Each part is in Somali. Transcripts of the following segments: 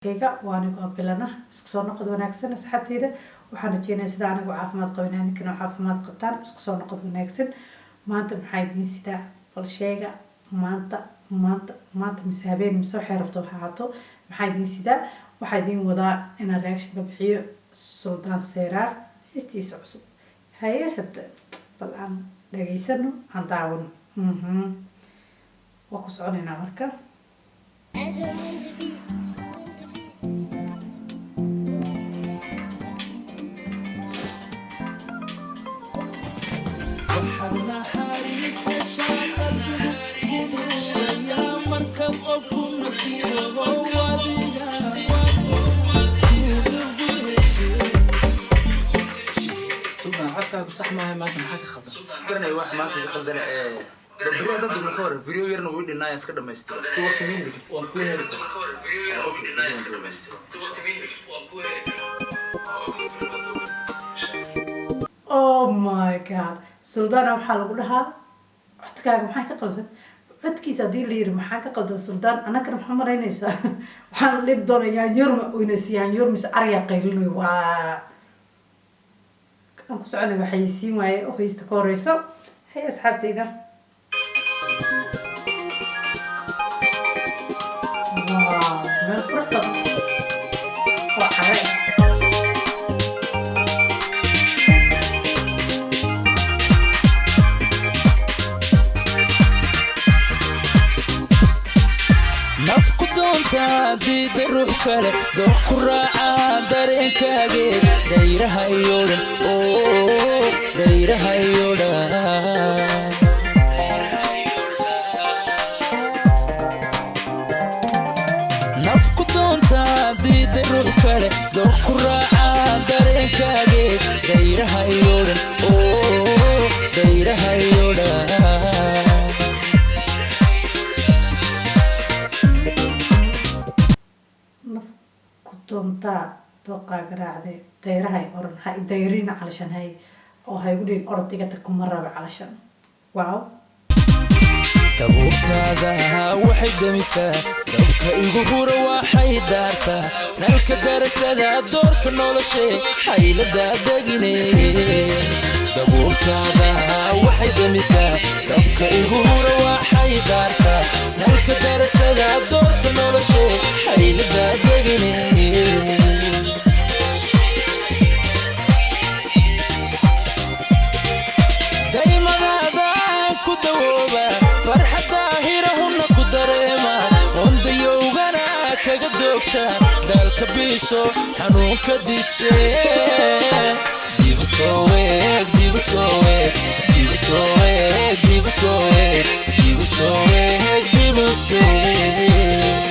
كيكا وأنا قابلنا سكسون قد وناكسن أصحابتي ذا وحنا جينا سدا أنا وعافمات قوينا كنا عافمات قبطان سكسون قد وناكسن ما أنت محايدين سدا بالشيء ما أنت مسابين مسوي ربطوا حياته محايدين سدا وحايدين وضع إن الرياكشن بحيو سلطان سيرار استيس عصب هاي هبدا بالآن لقيسنو عن داون وقص علينا مركب وحنا حارس شاطر يا مركب قفكم نسيبه وادينا سلطان حتى صح ما ما حاجه خطر قرنا واحد ما كان خلدنا بريو دد مكور فيديو يرنا ويدنا اسك دمهستر تو وقت ميهرك وان كو هيرك فيديو يرنا ويدنا اسك دمهستر تو وقت ميهرك وان كو هيرك Oh my god سلطان waxaa lagu dhahaa codkaaga maxay ka qaldan codkiisa hadii la yiri maxaa ka qaldan Sultan anaka maxaa mareynaysaa waxaan lid doonayaa yurma oo inasiyaan yurmis arya qaylinayo waa kan ku soconay waxay siin waaye oo haysta ka horeyso hay asxaabtayda waa meel qurux waa xaray ديد الروح كله دوح كراعة دارين كاجي دايرها يودن أوه دايرها يودن نفقدون ديد الروح كله دوح كراعة دارين كاجي دايرها يودن أوه دايرها يودن doontaa dooqaa garaacday dayrahay oran ha dayrina calashan hay oo hay ugu dhigin ordigata kuma raba calashan waaw dabuurtaada waxay damisaa dabka igu hura waxay daartaa nalka darajada doorka noloshee haylada degine dabuurtaada waxay damisaa dabka igu hura waxay daartaa nalka darajada doorka noloshee haylada degine daymadaadan ku dawooba farxadda hirahunna ku dareema wandayowgana kaga doogta daalka biiso xanuunka dishe dibu soo weeg dibu soo weeg dibu soo weeg dibu soo weeg dibu soo weeg dibu soo weeg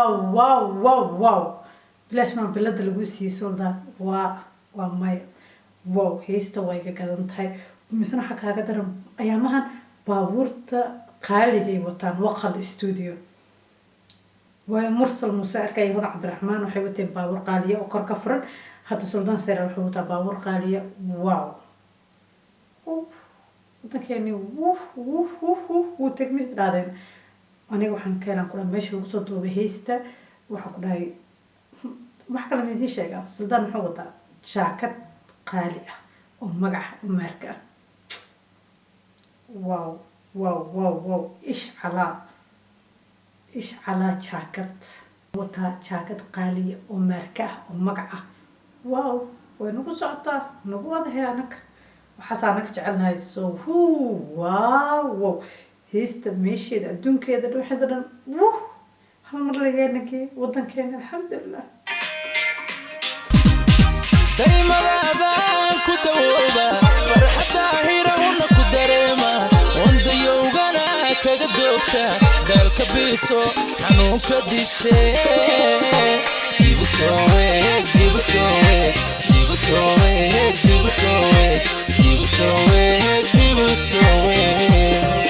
واو بلاش ما بلاد lagu sii Sultan waa may wow heesta way ka gadan tahay misna waxa kaaga daran ayaamahan baabuurta qaaliga ay wataan waqal studio way mursal musa arkay hada Cabdiraxmaan waxay wateen baabuur qaaliya oo kor ka furan hada Sultan Seyrar wuxuu wataa baabuur qaaliya wow dadkeeni wuu tagmis dhaadeen aniga waxaan keenan kula meesha lagu soo duubay heesta waxaan ku dhahay wax kale ma idin sheegaa Sultan wuxuu wataa jaakad qaali ah oo magac marka wow ish ala jaakad wataa jaakad qaali oo marka oo magac ah wow way nagu socotaa nagu wada heanaka waxaasana ka jecelnahay so wow heesta meesheeda adduunkeeda dhexda dhan hal mar lageenakii wadankeena alxamdulillah daymadaadan ku dawooba farxadda hirahunna ku dareema wandayowgana kaga doogta daalka biiso xanuunka dishe dibu soo weeg dibu soo weeg dibu soo weeg dibu soo weeg dibu soo weeg dibu soo weeg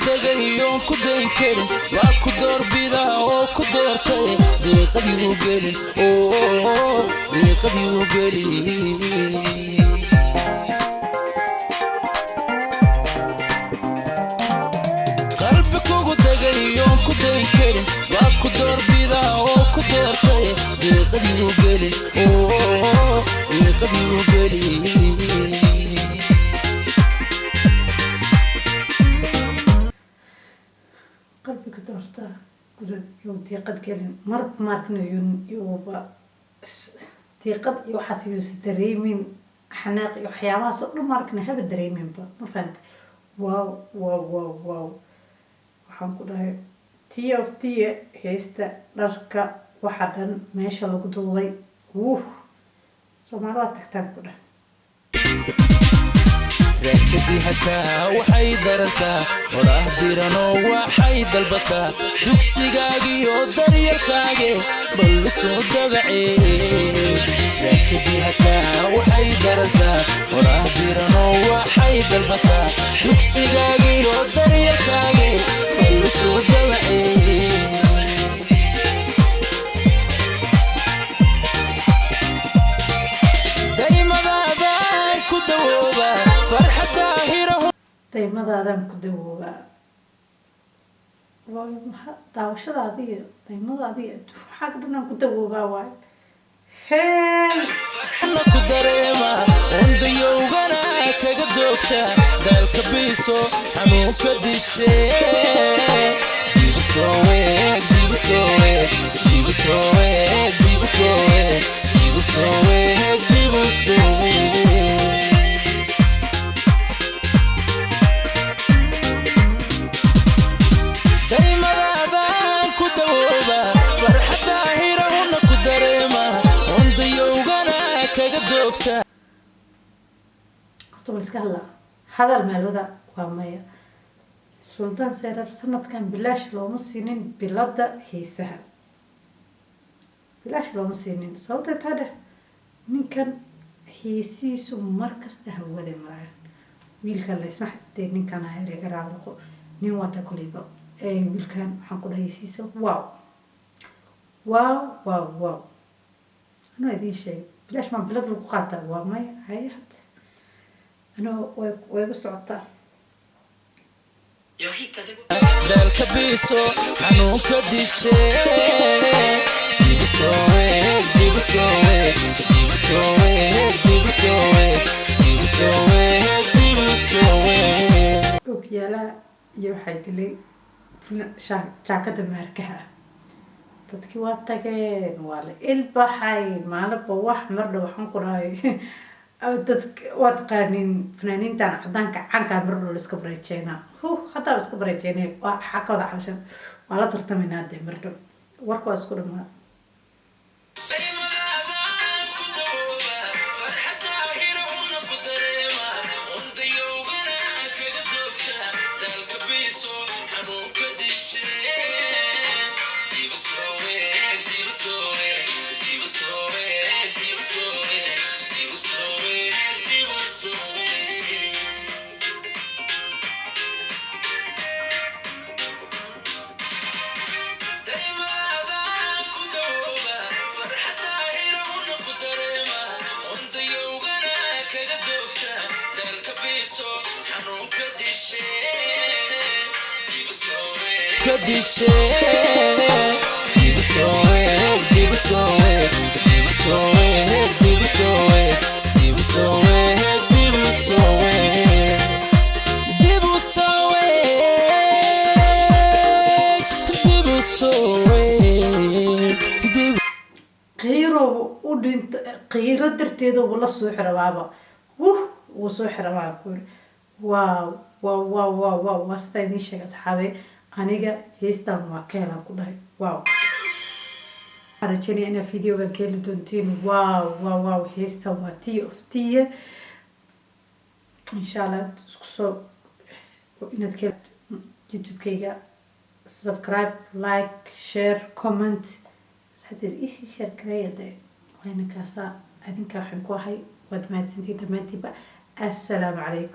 tagayoon ku dayn karin waa ku doorbidaa oo ku doortay deeqadii u gelin deeqadii u gelin qalbi kugu tagayoon ku dayn karin waa ku doorbidaa oo ku doortay deeqadii u gelin deeqadii u gelin qalbiga doorta gudad yuu diiqad gelin marba maarkanayoon yuuba diiqad iyo waxaas yuusa dareemin xanaaq iyo waxyaabahaas oo dhan maarkana haba dareeminba ma fahanta wow waxaan ku dhahay tia of tia haysta dharka waxa dhan meesha lagu duubay Soomaali waa tagtaan ku dhahay raajadii hataa waxay darataa horaah diranoo waxay dalbataa dugsigaagiyo daryeelkaage bal soo dabacee raajadii hataa waxay darataa horaah diranoo waxay dalbataa dugsigaagiyo daryeelkaage bal soo dabacee daymadaadaan ku dawoobaa daawashadaadiiyo daymadaadiiyo maxaa dhanaan ku dawoobaa waay ana ku dareema ondayowgana kaga doogta daalka biiso xanuunka dishe horta wal iska hadal maalwada waa maya suldaan seerar sanadkan bilaash looma siinin bilada hiisaha bilaash looma siinin sababtay taa dheh ninkan hiisiisu markasta hawada maraan wiilkan la isma xiristay ninkan reega raaqo nin wata kuliba wiilkan waxaan ku dhahay hiisiisa wow anoo idiin sheegay bilaash maa bilad lagu qaataa waa maya hayad anoo way gu socotaa daalka biiso xanuunka dishe ogyaalaha iyo waxay dilay jaakada maarkaha dadkii waa tageen waa la ilbaxay maalinba wax mardha waxaan ku dhahay dadka waa taqaanin fanaaniintan cadaanka cankaa mardho la iska bareejeynaa haddaaba iska bareejeynay waa xakooda calashan waa la tartaminaa dee mardho warka waa isku dhamaa qiiro u dhinto qiiro darteeda uu la soo xirabaaba wuu soo xirabaa ku yiri wow waa sida idin sheegay asxaabe aniga heestan waa ka helaan ku dhahay waxaan rajeynaya inaad videogan ka heli doontiin wow heestan waa tea of tea insha allah isku soo inaad ka youtube-kayga subscribe like share comment saxdeed isi share gareeyade wayna kaasa adinka waxaan ku ahay waad mahadsantiin dhammaantiinba assalaamu calaykum